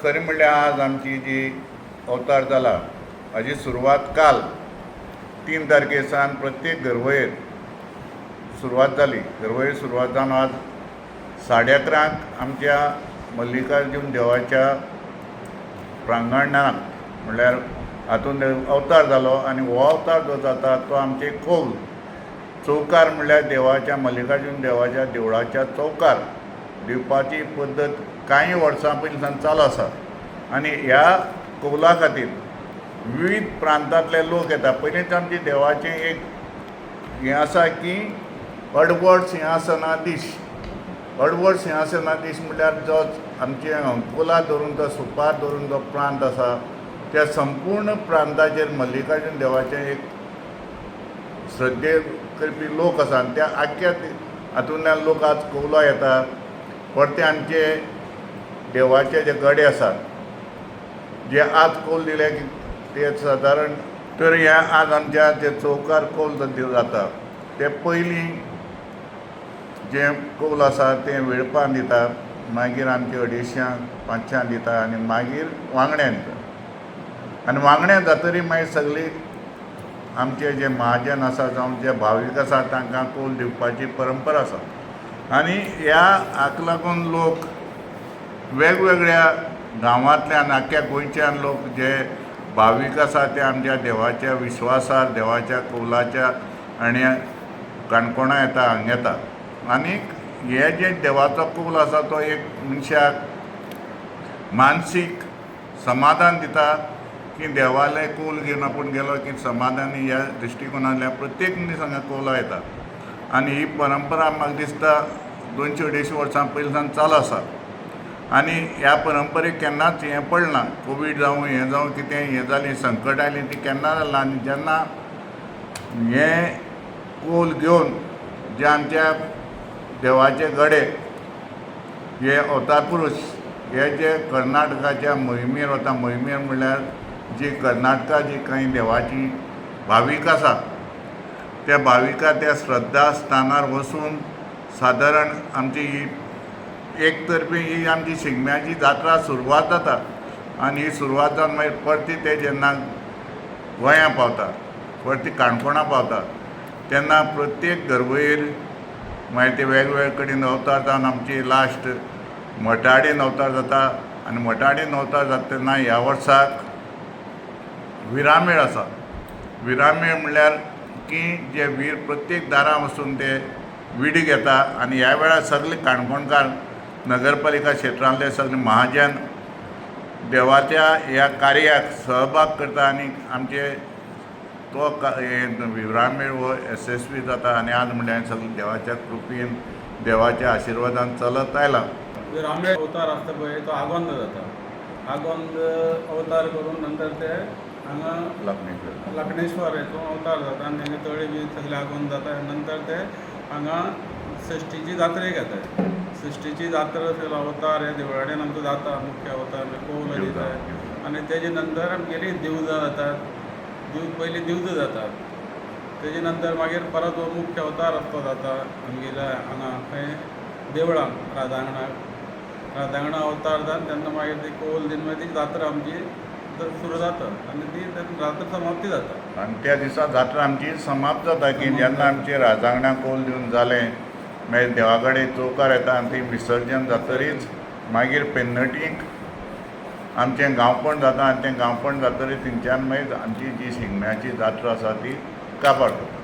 खरें म्हणल्यार आज आमची जी अवतार जाला हाजी सुरवात काल 3 तारखेसान प्रत्येक घरवयेर सुरवात जाली. घरवयेर सुरवात जावन आज 11:30 आमच्या मल्लिकार्जुन देवाच्या प्रांगणांत म्हणल्यार हातूंत अवतार जालो आनी हो अवतार जो जाता तो आमचे कौल चौकार म्हणल्यार देवाच्या मल्लिकार्जुन देवाच्या देवळाच्या चौकार दिवपाची पद्दत कांय वर्सां पयलींसान चालू आसा. आनी ह्या कौला खातीर विविध प्रांतांतले लोक येता. पयलींच आमचे देवाचें एक हें आसा की अडवड सिंहासनाधीश. अडवड सिंहासनाधीश म्हणल्यार जो आमचे अंकोला धरून तो सुपार धरून जो प्रांत आसा त्या संपूर्ण प्रांताचेर मल्लिकार्जुन देवाचें एक श्रद्धे करपी लोक आसा आनी त्या आख्या हातूंतल्यान लोक आज कौला येता. परते आमचे देवाचे जे गडे आसात जे आज कौल दिले की ते सादारण तर ह्या आज आमच्या जे चौकार कौल जाता ते पयलीं जे कौल आसा ते वेळपान दिता, मागीर आमचे 250-500 दिता आनी मागीर वांगड्यान दिता. आनी वांगड्यान जातरी मागीर सगळी आमचे जे महाजन आसा जावं जे भावीक आसा तांकां कौल दिवपाची परंपरा आसा. आनी ह्या हाका लागून लोक वेगवेगळ्या गांवांतल्यान आख्या गोंयच्यान लोक जे भावीक आसा ते आमच्या देवाच्या विश्वासार देवाच्या कौलाच्या आनी काणकोणा येता हांगा येता. आनीक हे जे देवाचो कौल आसा तो एक मनशाक मानसीक समाधान दिता की देवाले कौल घेवन आपूण गेलो की समाधानी ह्या दृश्टिकोनांतल्यान प्रत्येक मनीस हांगा कौला येता. आनी ही परंपरा म्हाका दिसता 200-250 वर्सां पयलींसान चालू आसा. आनी ह्या परंपरेक केन्नाच हें पडना. कोवीड जावं हें जावं कितें हें जालें संकट आयलें ती केन्ना जालां. आनी जेन्ना हें कौल घेवन जे आमच्या देवाचे गडे हे अवतार पुरुश हे जे कर्नाटकाच्या मोहिमेर वता. मोहिमेर म्हणल्यार जी कर्नाटका जी कांय देवाची भावीक आसा त्या भाविका त्या श्रद्धा स्थानार वचून सादारण आमची ही एक तर्फे ही आमची शिगम्याची जात्रा सुरवात जाता. आनी ही सुरवात जावन मागीर परती ते जेन्ना गोंयां पावता परती काणकोणा पावता तेन्ना प्रत्येक घरवयेर मागीर ते वेगवेगळे कडेन अवतार जावन आमची लास्ट मटाडेन अवतार जाता. आनी मटाडेन अवतार जाता तेन्ना ह्या वर्साक विरामेळ आसा. विरामेळ म्हणल्यार की जे वीर प्रत्येक दारां वचून ते विडी घेता. आनी ह्या वेळार सगळे काणकोणकार नगरपालिका क्षेत्रांतले सगळे महाजन देवाच्या ह्या कार्याक सहभाग करता आनी आमचे तो विरामेळ हो यशस्वी जाता. आनी आज म्हणल्यार सगळे देवाच्या कृपेन देवाच्या आशिर्वादान चलत आयला. विरामेळ अवतार आसता पळय तो आगोंद जाता. आगोंद अवतार करून नंतर ते हांगा लखनेश्वर हेतून अवतार जाता आनी तेंगे तळी बी सगळे आगोंद जाता. नंतर ते हांगा सश्टीची जात्रेक येतात. सश्टीची जात्रा अवतार हे देवळाडेन आमचो जाता मुख्य अवतार कौल दितात. आनी तेजे नंतर आमगेली दिवजां जातात. पयलीं दिवजां जातात. तेजे नंतर मागीर परत हो मुख्य अवतार तो जाता आमगेल्या हांगा खंय देवळांक राधांगणा अवतार जावन तेन्ना मागीर ती कौल दिन मागीर ती जात्रा आमची सुरू जाता आनी ती जात्रा समाप्ती जाता. आनी त्या दिसा जात्रा आमची समाप्त जाता की जेन्ना आमचे राजांगणा कौल दिवन जालें मागीर देवा कडेन चौकार येता आनी ती विसर्जन जातरीच मागीर पेन्नटीक आमचें गांवपण जाता. आनी तें गांवपण जातरीच थंयच्यान मागीर आमची जी शिगम्याची जात्रा आसा ती काबार जाता.